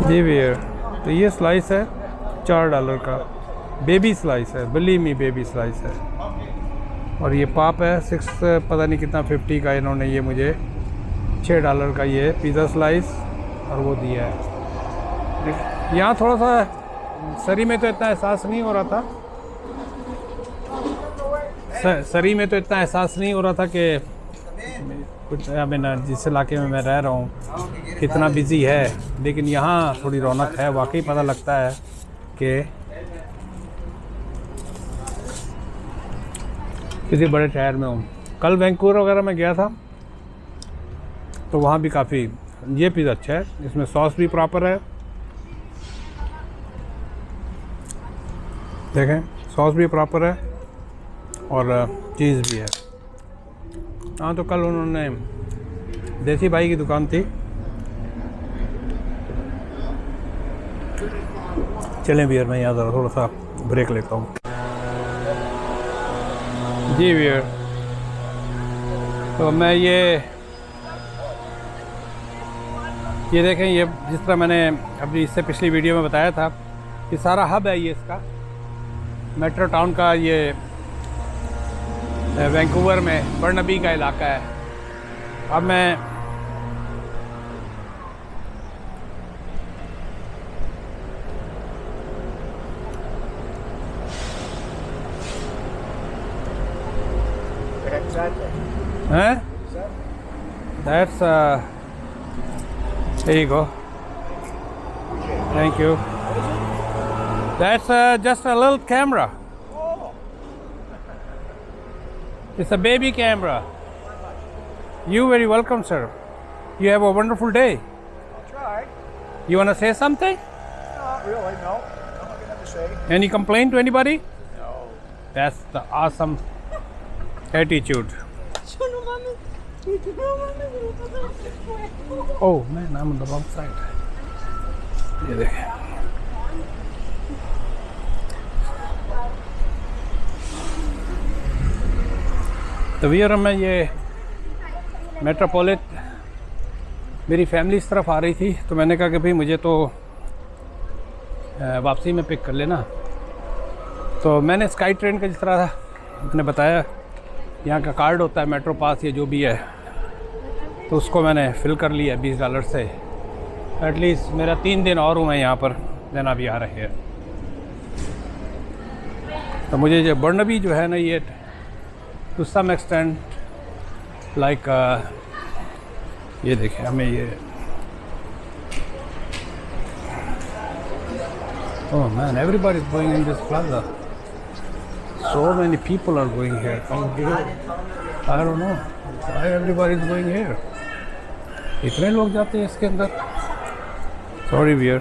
जी भैया, तो ये स्लाइस है $4 का, बेबी स्लाइस है, बिलीव मी बेबी स्लाइस है। और ये पाप है 6 पता नहीं कितना 50 का, इन्होंने ये मुझे $6 का ये पिज़्ज़ा स्लाइस और वो दिया है। यहाँ थोड़ा सा सरी में तो इतना एहसास नहीं हो रहा था, सरी में तो इतना एहसास नहीं हो रहा था कि कुछ जिस इलाके में मैं रह रहा हूँ कितना बिज़ी है, लेकिन यहाँ थोड़ी रौनक है, वाकई पता लगता है कि किसी बड़े शहर में हूँ। कल वैंकूवर वगैरह में गया था तो वहाँ भी काफ़ी, ये पिज़्ज़ा अच्छा है, इसमें सॉस भी प्रॉपर है, देखें सॉस भी प्रॉपर है और चीज़ भी है। हाँ, तो कल उन्होंने देसी भाई की दुकान थी। चलें भैया, मैं यहाँ थोड़ा सा ब्रेक लेता हूँ। जी भैया, तो मैं ये देखें, ये जिस तरह मैंने अभी इससे पिछली वीडियो में बताया था कि सारा हब है ये इसका, मेट्रो टाउन का, ये वैंकूवर में बर्नबी का इलाका है। अब मैं हैं, that's there you go, thank you, that's just a little camera. It's a baby camera. You very welcome, sir. You have a wonderful day. I'll try. You want to say something? Not really, no. Nothing to say. Any complaint to anybody? No. That's the awesome attitude. Oh man, I'm on the wrong side. ये देखें, तो भैया मैं ये मेट्रोपोलिट, मेरी family इस तरफ आ रही थी तो मैंने कहा कि भाई मुझे तो वापसी में पिक कर लेना। तो मैंने स्काई ट्रेन का, जिस तरह आपने बताया यहाँ का कार्ड होता है मेट्रो पास, ये जो भी है, तो उसको मैंने फ़िल कर लिया $20 से। एटलीस्ट मेरा 3 दिन और हूँ मैं यहाँ पर, देन अभी आ रहे हैं। तो मुझे जो बर्नबी जो है ना, ये टू सम एक्सटेंट लाइक, ये देखें हमें ये, oh man, everybody is going in this plaza. So many people are going here. I don't know why everybody is going here. इतने लोग जाते हैं इसके अंदर। Sorry dear.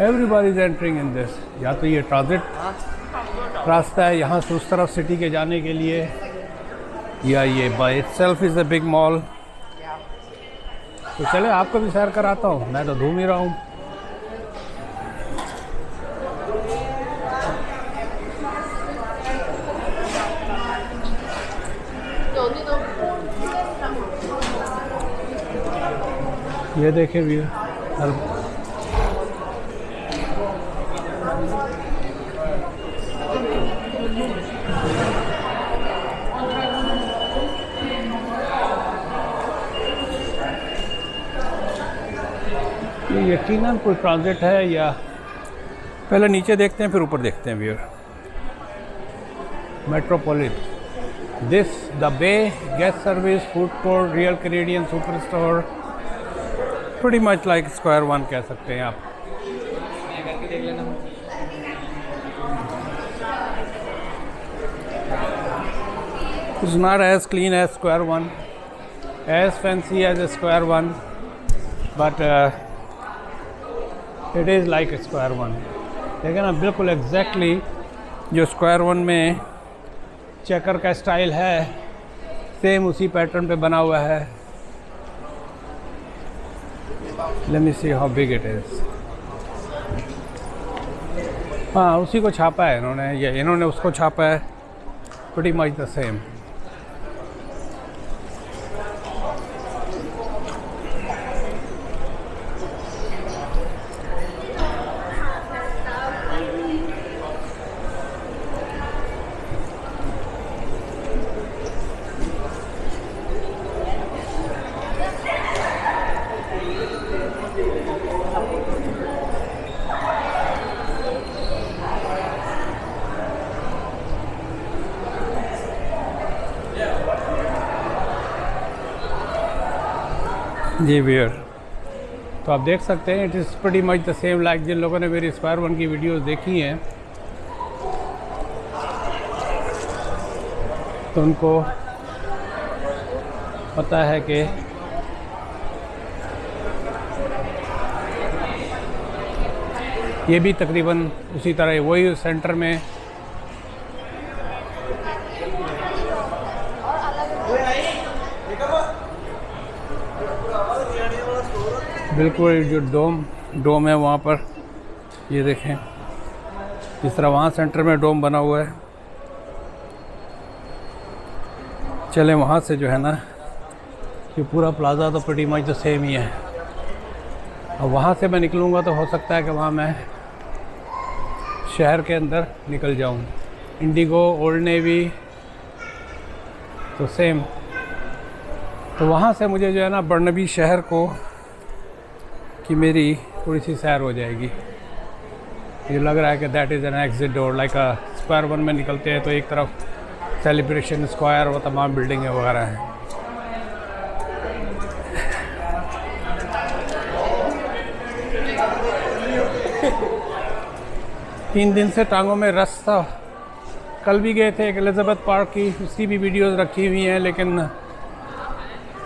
Everybody is entering in this. या तो ये ट्रांजिट रास्ता है यहाँ से उस तरफ सिटी के जाने के लिए, या ये by itself is a big mall. तो चले आपको भी सैर कराता हूँ, मैं तो घूम ही रहा हूँ। ये देखें व्यू, ये यकीनन कोई ट्रांजिट है, या पहले नीचे देखते हैं फिर ऊपर देखते हैं view. Metropolis, this the Bay, guest service, food court, real Canadian super store, pretty much like Square One कह सकते हैं आप। It's not as clean as Square One, as fancy as a Square One, but it is like a Square One। देखिए ना, बिल्कुल exactly जो Square One में checker का स्टाइल है, सेम उसी पैटर्न पे बना हुआ है। Let me see how big it is. हाँ, उसी को छापा है इन्होंने, ये इन्होंने उसको छापा है, pretty much the same। जी व्यूअर, तो आप देख सकते हैं it is pretty much the same like जिन लोगों ने मेरी स्क्वायर वन की वीडियोस देखी हैं तो उनको पता है कि ये भी तकरीबन उसी तरह वही सेंटर में बिल्कुल जो डोम है वहाँ पर, ये देखें जिस तरह वहाँ सेंटर में डोम बना हुआ है। चलें वहाँ से जो है ना, ये पूरा प्लाज़ा तो प्रीटी मच तो सेम ही है। अब वहाँ से मैं निकलूँगा तो हो सकता है कि वहाँ मैं शहर के अंदर निकल जाऊँ। इंडिगो, ओल्ड नेवी तो सेम। तो वहाँ से मुझे जो है ना बर्नबी शहर को कि मेरी थोड़ी सी सैर हो जाएगी। मुझे लग रहा है कि that is an exit door, like square one में निकलते हैं तो एक तरफ सेलिब्रेशन स्क्वायर वो तमाम बिल्डिंगें वगैरह हैं। तीन दिन से टांगों में रस था। कल भी गए थे एक एलिज़ाबेथ पार्क की, उसकी भी वीडियोस रखी हुई हैं, लेकिन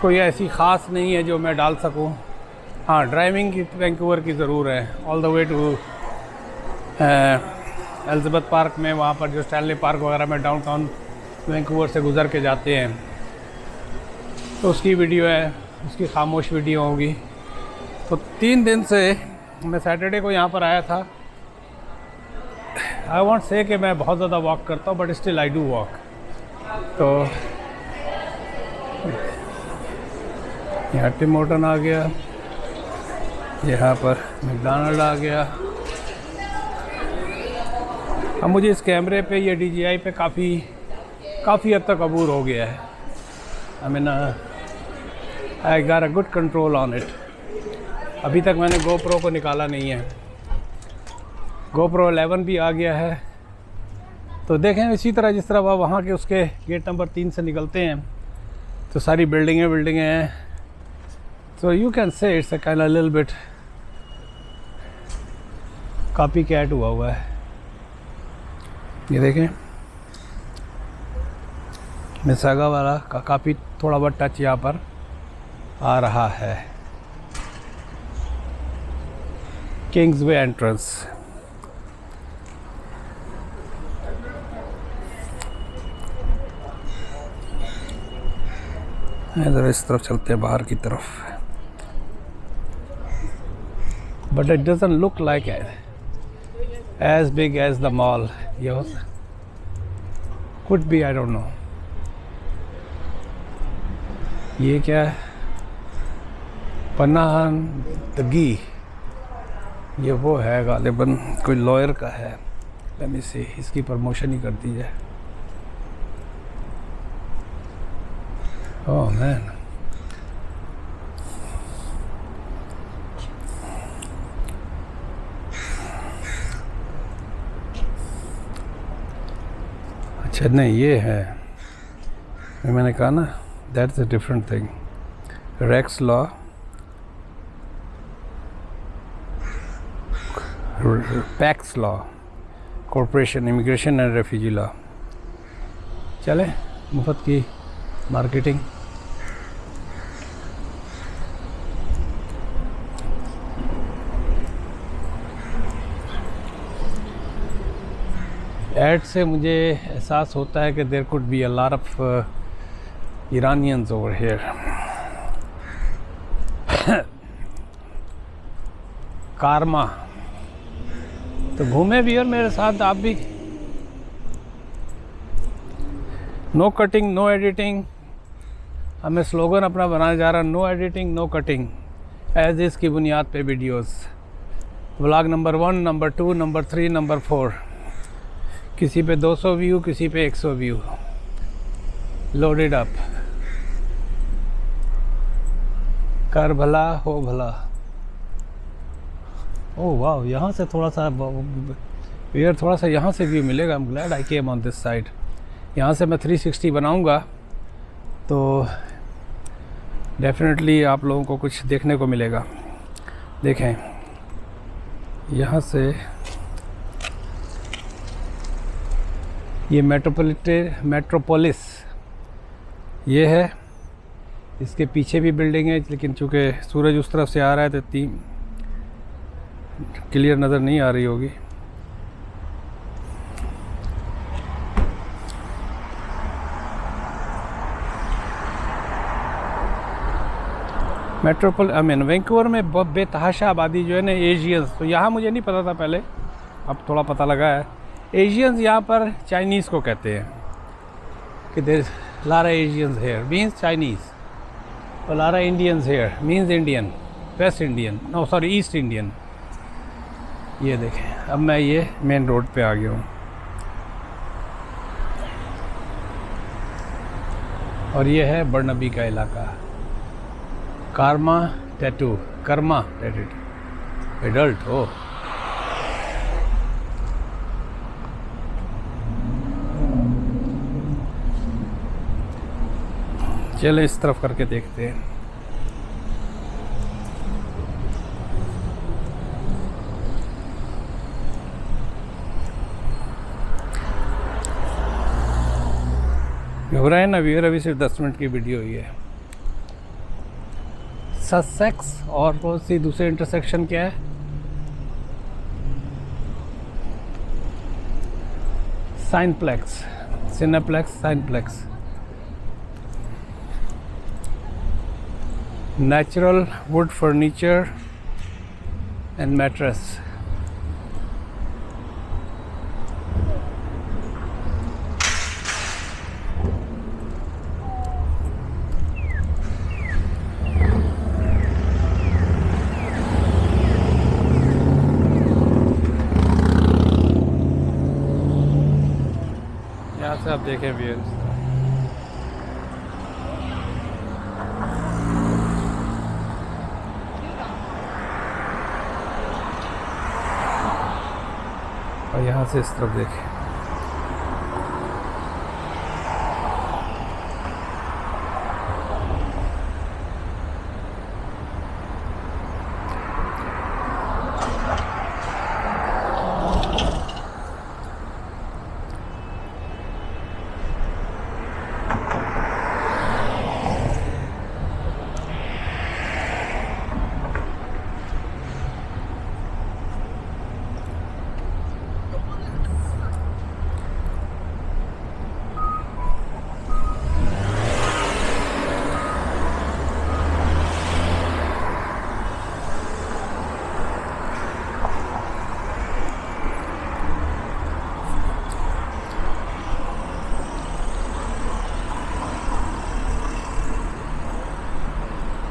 कोई ऐसी ख़ास नहीं है जो मैं डाल सकूं। हाँ, ड्राइविंग की वैंकूवर की ज़रूर है, all the way to Elizabeth Park में, वहाँ पर जो स्टैनली पार्क वगैरह में डाउनटाउन वैंकूवर से गुज़र के जाते हैं तो उसकी वीडियो है, उसकी खामोश वीडियो होगी। तो 3 दिन से मैं सैटरडे को यहाँ पर आया था। आई वॉन्ट से कि मैं बहुत ज़्यादा वॉक करता हूँ, but still I do walk. तो यहाँ टिम हॉर्टन आ गया, यहाँ पर मैकडॉनल्ड आ गया। अब मुझे इस कैमरे पे या DJI पे काफ़ी हद तक अबूर हो गया है। I mean I got a good control on it. अभी तक मैंने GoPro को निकाला नहीं है। GoPro 11 भी आ गया है। तो देखें इसी तरह जिस तरह वह वहाँ के उसके गेट नंबर 3 से निकलते हैं तो सारी बिल्डिंगें हैं। तो you can say it's a kind of little bit copy cat हुआ है। ये देखें मिसागा वाला का काफ़ी थोड़ा बहुत टच यहाँ पर आ रहा है। Kingsway entrance. इधर इस तरफ चलते हैं बाहर की तरफ, but it doesn't look like as big as the mall. Yes, could be, I don't know. ये क्या है? पनाहन दगी, ये वो है गालिबन कोई लॉयर का है। लेट मी सी, इसकी प्रमोशन ही कर दी जाए। ओह मैन, अच्छा नहीं ये है, मैंने कहा ना that's a different thing. Rex law, packs law, corporation immigration and refugee law. चले मुफ्त की मार्केटिंग। ऐड से मुझे एहसास होता है कि there could be a lot of Iranians over here. कारमा तो घूमे भी और मेरे साथ आप भी। नो कटिंग नो एडिटिंग, हमें स्लोगन अपना बनाया जा रहा, नो एडिटिंग नो कटिंग, एज इस की बुनियाद पे videos. Vlog number 1, number 2, number 3, number 4, किसी पे 200 व्यू, किसी पे 100 व्यू। लोडेड अप, कर भला हो भला। ओह वाह, यहाँ से थोड़ा सा यार, थोड़ा सा यहाँ से व्यू मिलेगा। I am glad I came on this side. यहाँ से मैं 360 बनाऊँगा तो डेफिनेटली आप लोगों को कुछ देखने को मिलेगा। देखें यहाँ से ये मेट्रोपोलिस ये है, इसके पीछे भी बिल्डिंग है, लेकिन चूँकि सूरज उस तरफ से आ रहा है तो इतनी क्लियर नज़र नहीं आ रही होगी। वैंकूवर में बहुत बेतहाशा आबादी जो है ना, एशियंस। तो यहाँ मुझे नहीं पता था पहले, अब थोड़ा पता लगा है। एशियंस यहाँ पर चाइनीज़ को कहते हैं कि देयर लारा एशियंस हेयर मीन्स चाइनीज़, और लारा Indians here means Indian, West Indian, no sorry East Indian. ये देखें, अब मैं ये मेन रोड पे आ गया हूँ और ये है बर्नबी का इलाका। कर्मा टैटू एडल्ट हो। चलो इस तरफ करके देखते हैं। घबराए ना व्यूअर, अभी सिर्फ 10 मिनट की वीडियो हुई है। ससेक्स और कौन सी दूसरे इंटरसेक्शन क्या है? Cineplex Cineplex. Natural wood furniture and mattress. यहाँ से आप देखें व्यूअर्स, और यहाँ से इस तरफ देखें।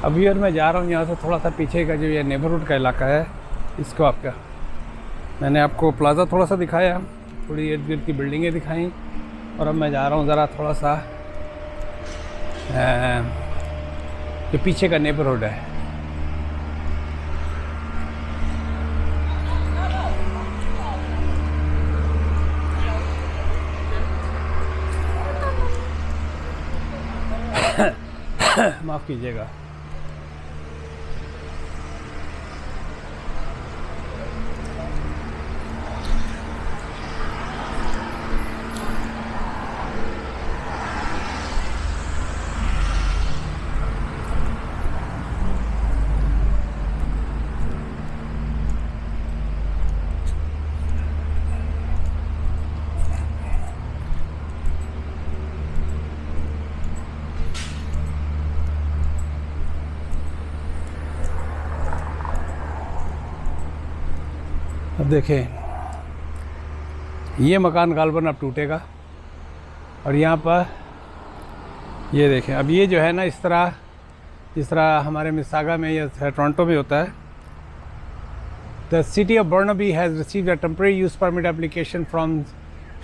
अभी और मैं जा रहा हूँ यहाँ से थोड़ा सा पीछे का जो ये नेबरहुड का इलाका है, इसको आपका मैंने आपको प्लाज़ा थोड़ा सा दिखाया, थोड़ी इर्द गिर्द की बिल्डिंगें दिखाई, और अब मैं जा रहा हूँ ज़रा थोड़ा सा जो पीछे का नेबरहुड है। माफ़ कीजिएगा। अब देखें, ये मकान गालबन अब टूटेगा, और यहाँ पर ये देखें, अब ये जो है ना, इस तरह जिस तरह हमारे मिसागा में या टोरंटो में होता है। The city of Burnaby has received a temporary use permit application from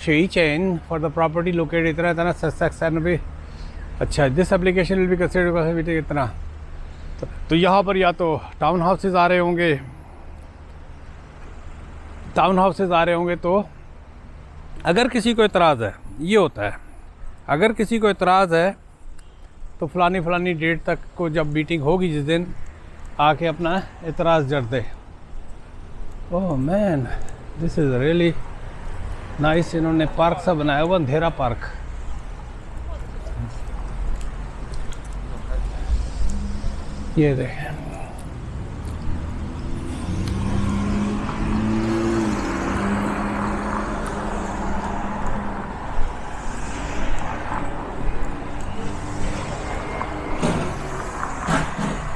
Sheichen for the property located इतना ससेक्स एंड। अच्छा, this application will be considered इतना। तो यहाँ पर या तो टाउन हाउसेज आ रहे होंगे टाउन हाउसेज आ रहे होंगे तो अगर किसी को इतराज़ है, ये होता है, अगर किसी को इतराज़ है तो फ़लानी डेट तक को जब मीटिंग होगी जिस दिन, आके अपना इतराज़ जर दे। Oh man, this is really nice. इन्होंने पार्क सा बनाया हुआ, अंधेरा पार्क। ये देखें,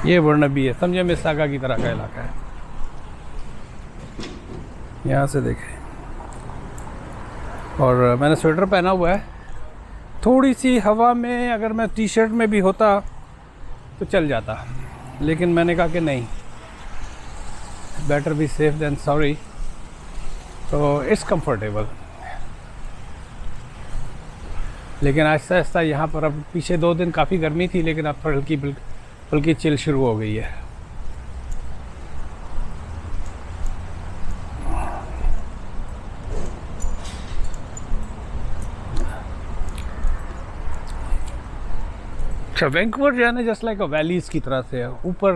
ये बर्नबी है, समझे, मिसागा की तरह का इलाका है। यहाँ से देखें, और मैंने स्वेटर पहना हुआ है। थोड़ी सी हवा में अगर मैं टी शर्ट में भी होता तो चल जाता, लेकिन मैंने कहा कि नहीं, better be safe than sorry. तो इट्स कंफर्टेबल, लेकिन आहिस्ता आहिस्ता यहाँ पर अब पीछे 2 दिन काफ़ी गर्मी थी, लेकिन अब थोड़ी हल्की चिल शुरू हो गई है। अच्छा, वैंकूवर जो है ना, जस्ट लाइक वैलीज़ की तरह से है, ऊपर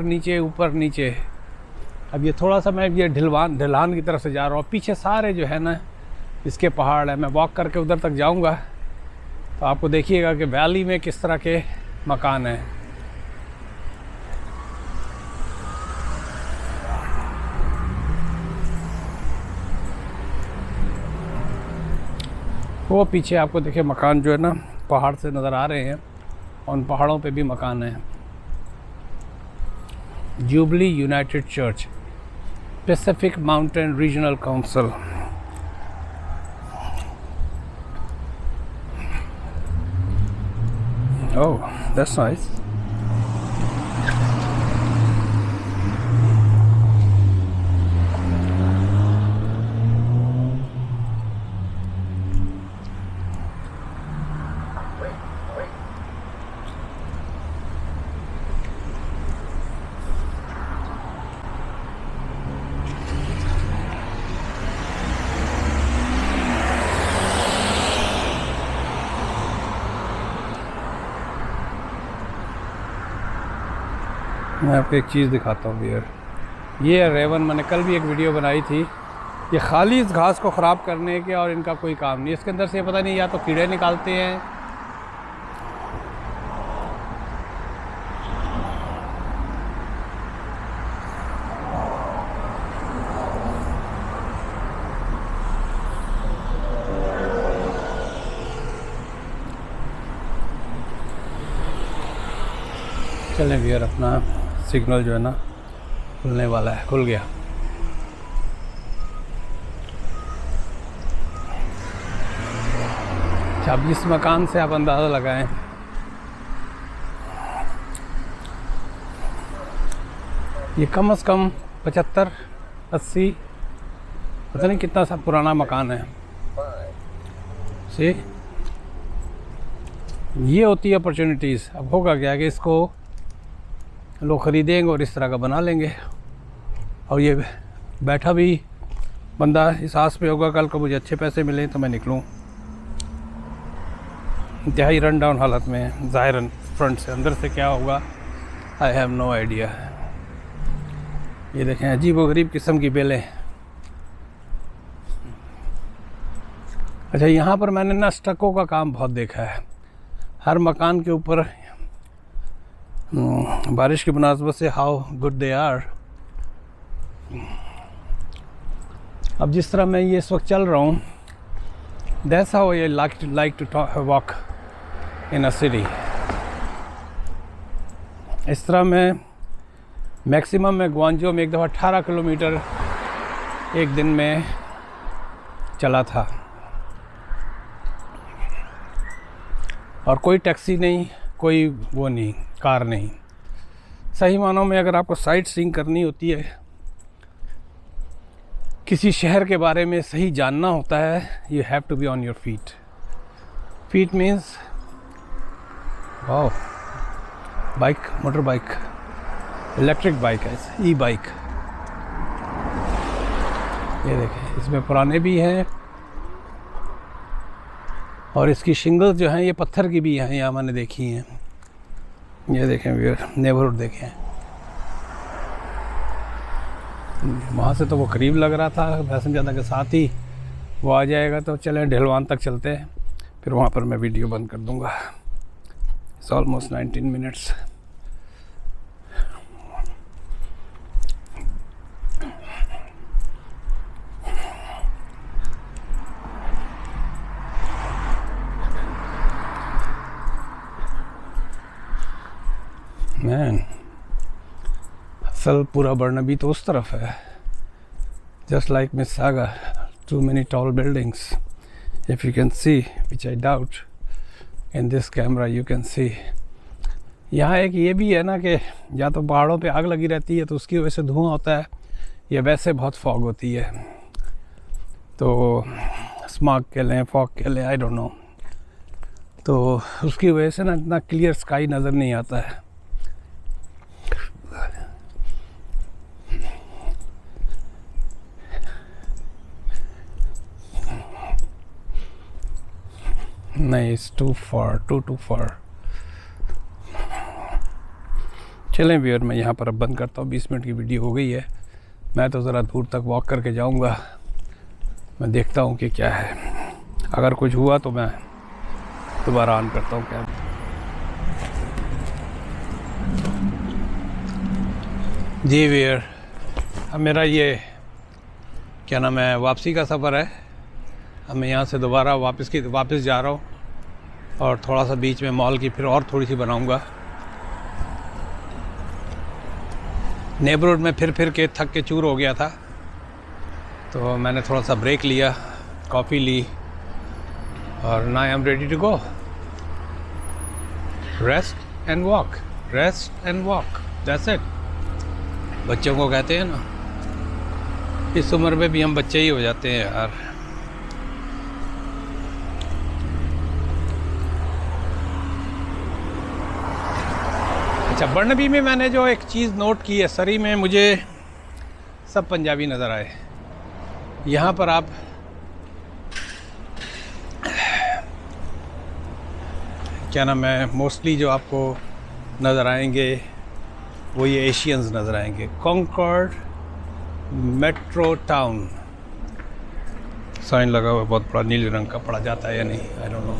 नीचे। अब ये थोड़ा सा मैं ये ढलान की तरफ से जा रहा हूँ, पीछे सारे जो है ना इसके पहाड़ है। मैं वॉक करके उधर तक जाऊँगा तो आपको देखिएगा कि वैली में किस तरह के मकान हैं। वो पीछे आपको देखिए मकान जो है ना पहाड़ से नज़र आ रहे हैं, उन पहाड़ों पे भी मकान हैं। Jubilee United church, Pacific mountain regional council. Oh, that's nice. मैं आपको एक चीज़ दिखाता हूँ यार, ये है रेवन। मैंने कल भी एक वीडियो बनाई थी। ये खाली इस घास को ख़राब करने के और इनका कोई काम नहीं। इसके अंदर से पता नहीं या तो कीड़े निकालते हैं, चलें भैया, अपना सिग्नल जो है ना खुलने वाला है, खुल गया। अब इस मकान से आप अंदाज़ा लगाएं, ये कम से कम 75-80 पता नहीं कितना सा पुराना मकान है। सी, ये होती है अपॉर्चुनिटीज़। अब होगा क्या कि इसको लोग ख़रीदेंगे और इस तरह का बना लेंगे, और ये बैठा भी बंदा इस आस पे होगा कल को मुझे अच्छे पैसे मिले तो मैं निकलूं। इंतहाई रन डाउन हालत में, ज़ाहिरन फ्रंट से, अंदर से क्या होगा आई हैव नो आइडिया। ये देखें, अजीब व गरीब किस्म की बेलें। अच्छा, यहाँ पर मैंने ना स्टको का काम बहुत देखा है। हर मकान के ऊपर बारिश की मुनासबत से हाउ गुड दे आर। अब जिस तरह मैं ये इस वक्त चल रहा हूँ, that's how I like to walk in a city. इस तरह मैं मैक्सिमम मैं ग्वांजो में एक दफ़ा 18 किलोमीटर एक दिन में चला था, और कोई टैक्सी नहीं, कोई वो नहीं, कार नहीं। सही मानों में अगर आपको साइट सीइंग करनी होती है, किसी शहर के बारे में सही जानना होता है, you have to be on your feet. Feet means wow, bike, motor bike, electric bike है, ई बाइक। ये देखें, इसमें पुराने भी हैं और इसकी शिंगल्स जो हैं ये पत्थर की भी हैं, यहाँ मैंने देखी हैं। ये देखें व्यूअर, नेबरहुड देखें, वहाँ से तो वो करीब लग रहा था, वैसे ज़्यादा के साथ ही वो आ जाएगा। तो चलें ढलवान तक चलते हैं, फिर वहाँ पर मैं वीडियो बंद कर दूँगा। It's almost 19 minutes. मैन, असल पूरा बर्नबी तो उस तरफ है, just like मिसागा, too many tall buildings, if you can see, which I doubt in this camera you can see। यहाँ एक ये भी है ना कि या तो पहाड़ों पे आग लगी रहती है तो उसकी वजह से धुआं होता है, या वैसे बहुत फॉग होती है, तो स्मॉग कह लें, फॉग कह लें, आई डोंट नो। तो उसकी वजह से ना इतना क्लियर स्काई नज़र नहीं आता है। नहीं, इट्स टू फार। चलें व्यूअर, मैं यहाँ पर अब बंद करता हूँ, 20 मिनट की वीडियो हो गई है। मैं तो ज़रा दूर तक वॉक करके जाऊँगा, मैं देखता हूँ कि क्या है। अगर कुछ हुआ तो मैं दोबारा ऑन करता हूँ कैमरा। जी व्यूअर, अब मेरा ये क्या नाम है, वापसी का सफ़र है। अब मैं यहाँ से दोबारा वापस जा रहा हूँ और थोड़ा सा बीच में मॉल की फिर और थोड़ी सी बनाऊँगा। नेबरहुड में फिर के थक के चूर हो गया था, तो मैंने थोड़ा सा ब्रेक लिया, कॉफ़ी ली, और now I am ready to go. Rest and walk, that's it. बच्चों को कहते हैं ना, इस उम्र में भी हम बच्चे ही हो जाते हैं यार। अच्छा, बर्नबी में मैंने जो एक चीज़ नोट की है, सरी में मुझे सब पंजाबी नज़र आए। यहाँ पर आप क्या नाम है, मोस्टली जो आपको नज़र आएंगे वो ये एशियंस नज़र आएंगे। कॉन्कॉर्ड मेट्रो टाउन साइन लगा हुआ है, बहुत बड़ा, नीले रंग का, पड़ा जाता है या नहीं, I don't know.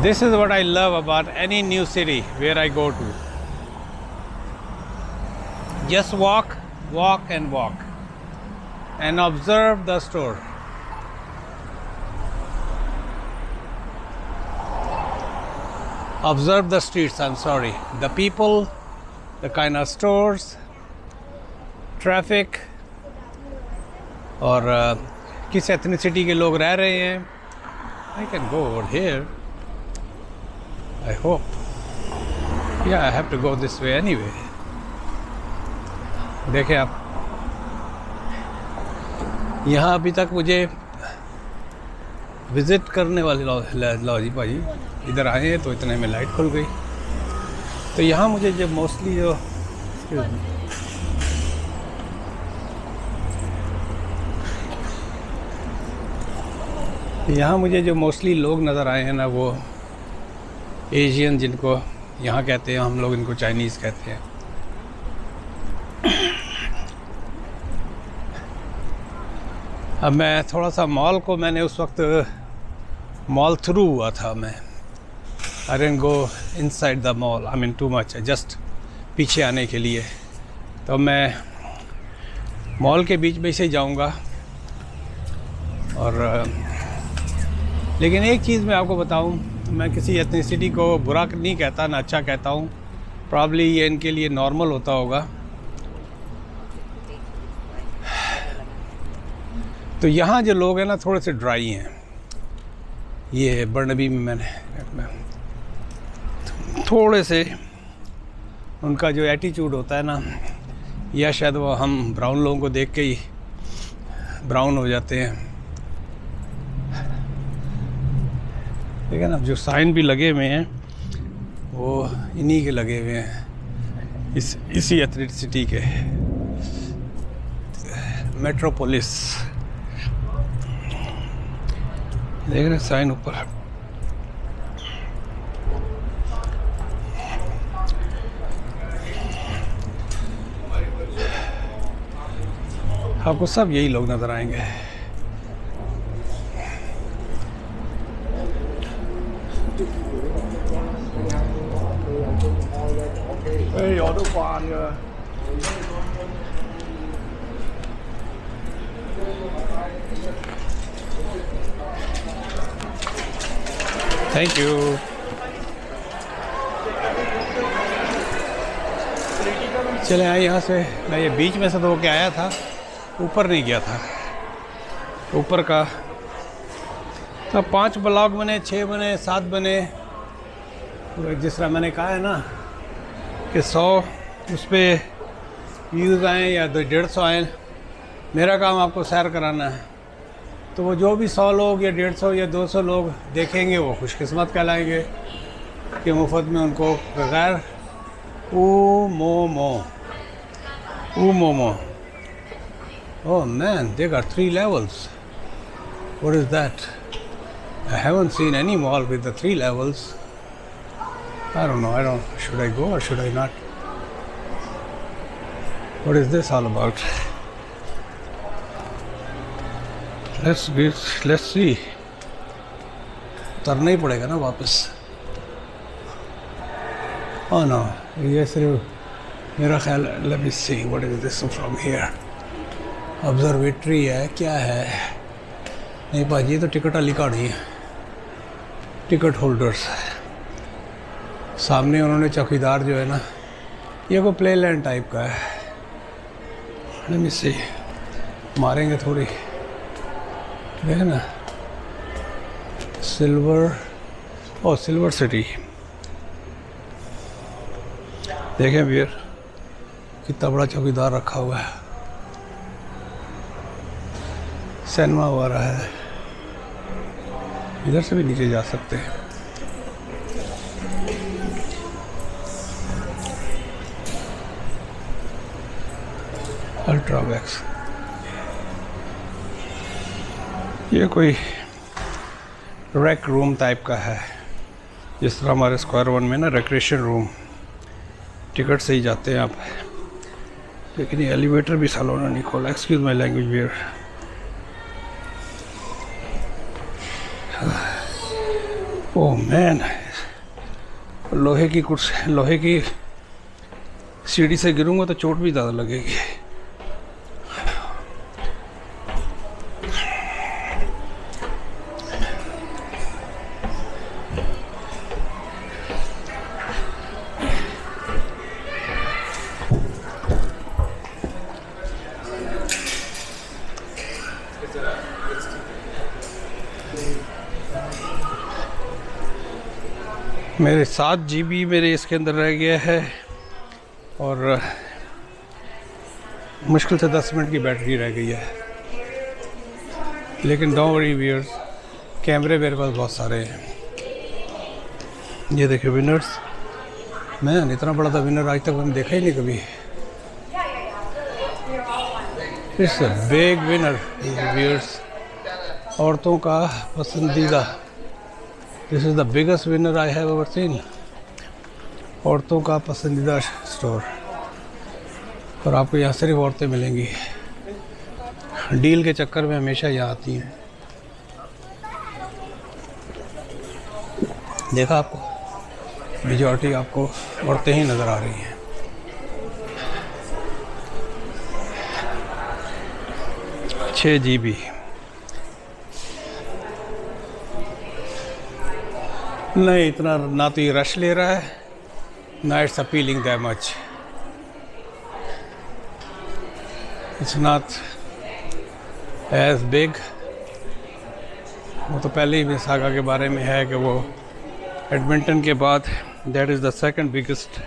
This is what I love about any new city where I go to. Just walk and observe the store. Observe the streets, I'm sorry. The people, the kind of stores, traffic, और किस ethnicity के लोग रह रहे हैं। I can go over here. I hope. Yeah, I have to go this way anyway. देखें आप, यहाँ अभी तक मुझे विज़िट करने वाले लो जी भाजी इधर आए हैं तो इतने में लाइट खुल गई। तो यहाँ मुझे जो मोस्टली जो यहाँ मुझे जो मोस्टली लोग नज़र आए हैं ना, वो एशियन, जिनको यहाँ कहते हैं, हम लोग इनको चाइनीज़ कहते हैं। अब मैं थोड़ा सा मॉल को, मैंने उस वक्त मॉल थ्रू हुआ था, मैं I didn't go inside the mall, I mean too much, just पीछे आने के लिए। तो मैं मॉल के बीच में से जाऊँगा। और लेकिन एक चीज़ मैं आपको बताऊँ, मैं किसी एथनिसिटी को बुरा नहीं कहता, ना अच्छा कहता हूँ, प्रॉब्ली ये इनके लिए नॉर्मल होता होगा। तो यहाँ जो लोग हैं ना, थोड़े से ड्राई हैं। ये बर्नबी में मैंने थोड़े से उनका जो एटीट्यूड होता है ना, या शायद वो हम ब्राउन लोगों को देख के ही ब्राउन हो जाते हैं। ठीक है ना। जो साइन भी लगे हुए हैं वो इन्हीं के लगे हुए हैं, इसी एथनिसिटी के। मेट्रोपोलिस, देख रहे साइन ऊपर। आपको सब यही लोग नजर आएंगे। Ê,我都慣㗎。थैंक यू। चले आए यहाँ से। मैं ये बीच में से तो होके आया था, ऊपर नहीं गया था। ऊपर का तो 5 ब्लॉक बने, 6 बने, 7 बने। जिस तरह मैंने कहा है ना कि 100 उस पर व्यूज़ आएँ या 150 आए, मेरा काम आपको सैर कराना है। तो वो जो भी 100 लोग या 150 या 200 लोग देखेंगे वो खुशकिस्मत कहलाएंगे कि मुफ्त में उनको बगैर ओ momo. Oh man, they got 3 levels. What is that? I haven't seen any mall with the 3 levels. I don't know. Should I go or should I not? What is this all about? Let's see. उतरना ही पड़ेगा ना वापस। Oh no, ये सिर्फ मेरा ख्याल। Let me see. What is this from here? Observatory है क्या है? नहीं भाजी, तो टिकट वाली कहानी है। टिकट होल्डर्स सामने, उन्होंने चौकीदार जो है ना, ये कोई प्ले लैंड टाइप का है। लेट मी सी, मारेंगे थोड़ी, देख ना। सिल्वर सिटी देखें भैया, कितना बड़ा चौकीदार रखा हुआ है। सिनेमा हो रहा है, इधर से भी नीचे जा सकते हैं। अल्ट्रावैक्स, ये कोई रेक रूम टाइप का है, जिस तरह हमारे स्क्वायर 1 में ना रिक्रिएशन रूम, टिकट से ही जाते हैं आप। लेकिन ये एलिवेटर भी सालों ने नहीं खोला। Excuse my language wear. Oh man, लोहे की कुर्सी, लोहे की सीढ़ी से गिरूंगा तो चोट भी ज़्यादा लगेगी। मेरे 7 GB मेरे इसके अंदर रह गया है और मुश्किल से 10 मिनट की बैटरी रह गई है। लेकिन डोंट वरी व्यूअर्स, कैमरे मेरे पास बहुत सारे हैं। ये देखिए विनर्स, मैं इतना बड़ा था विनर आज तक मैंने देखा ही नहीं कभी। It's a big winner viewers, औरतों का पसंदीदा। This is the biggest winner I have ever seen. औरतों का पसंदीदा स्टोर, और आपको यहाँ सिर्फ औरतें मिलेंगी। डील के चक्कर में हमेशा यहाँ आती हैं। देखा आपको, मेजॉरिटी आपको औरतें ही नज़र आ रही हैं। छः GB। नहीं इतना ना तो ये रश ले रहा है, ना it's appealing that much. It's not as big. वो तो पहले ही मिसागा के बारे में है कि वो एडमिंटन के बाद that is the second biggest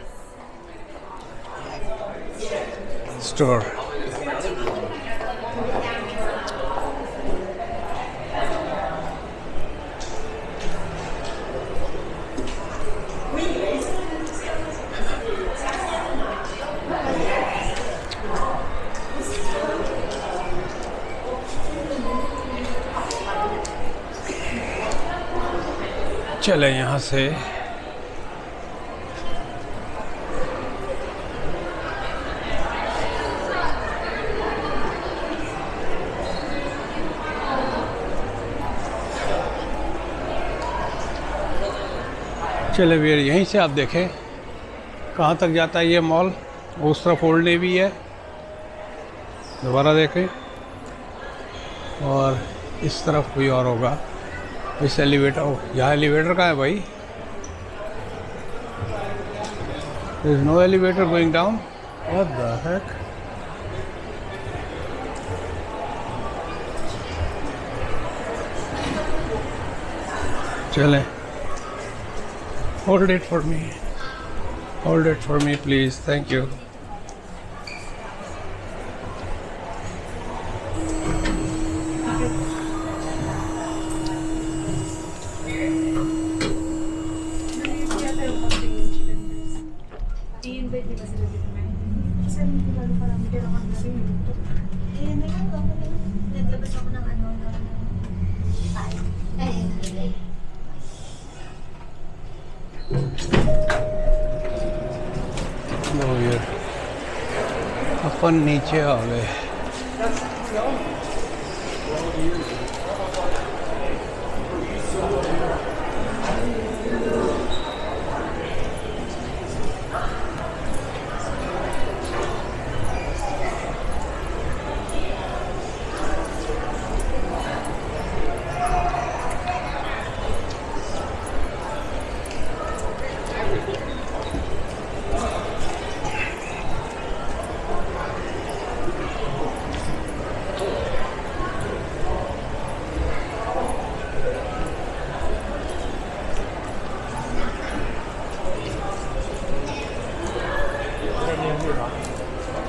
store. चले यहाँ से चले भैया, यहीं से आप देखें कहाँ तक जाता है ये मॉल। उस तरफ ओल्ड नेवी है, दोबारा देखें, और इस तरफ कोई और होगा। इस एलिवेटर, यहाँ एलिवेटर कहाँ है भाई? There is no elevator going down, what the heck. चलें, hold it for me, hold it for me please, thank you. अपन नीचे आ गए।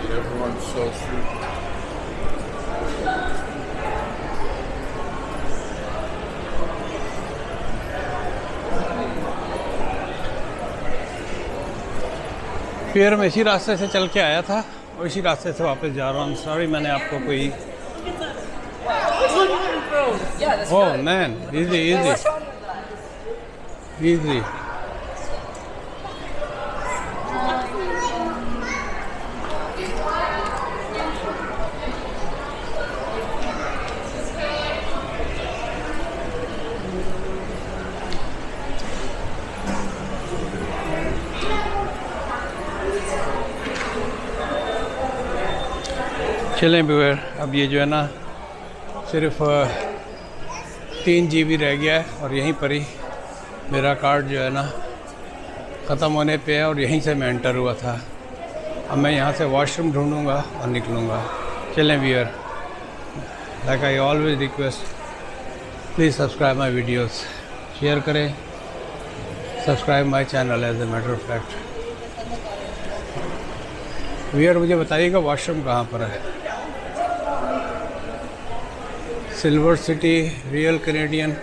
Everyone's so sweet. फिर मैं इसी रास्ते से चल के आया था और इसी रास्ते से वापस जा रहा हूँ। सॉरी, मैंने आपको कोई oh man, easy easy easy. चलें व्यूअर, अब ये जो है ना सिर्फ 3 GB रह गया है और यहीं पर ही मेरा कार्ड जो है ना ख़त्म होने पे है और यहीं से मैं एंटर हुआ था। अब मैं यहाँ से वॉशरूम ढूंढूंगा और निकलूँगा। चलें viewer, like I always request, please subscribe my videos, share करें, subscribe my channel as a matter of fact. Viewer मुझे बताइएगा वॉशरूम कहाँ पर है। Silver City real Canadian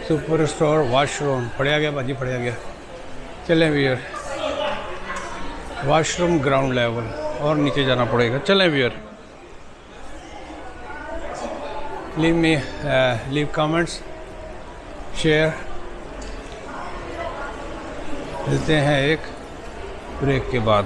super store washroom पढ़िया गया भाजी, पढ़िया गया। चलें व्यूअर, वॉशरूम ग्राउंड लेवल और नीचे जाना पड़ेगा। चलें व्यूअर, लीव कमेंट्स, शेयर। मिलते हैं एक ब्रेक के बाद।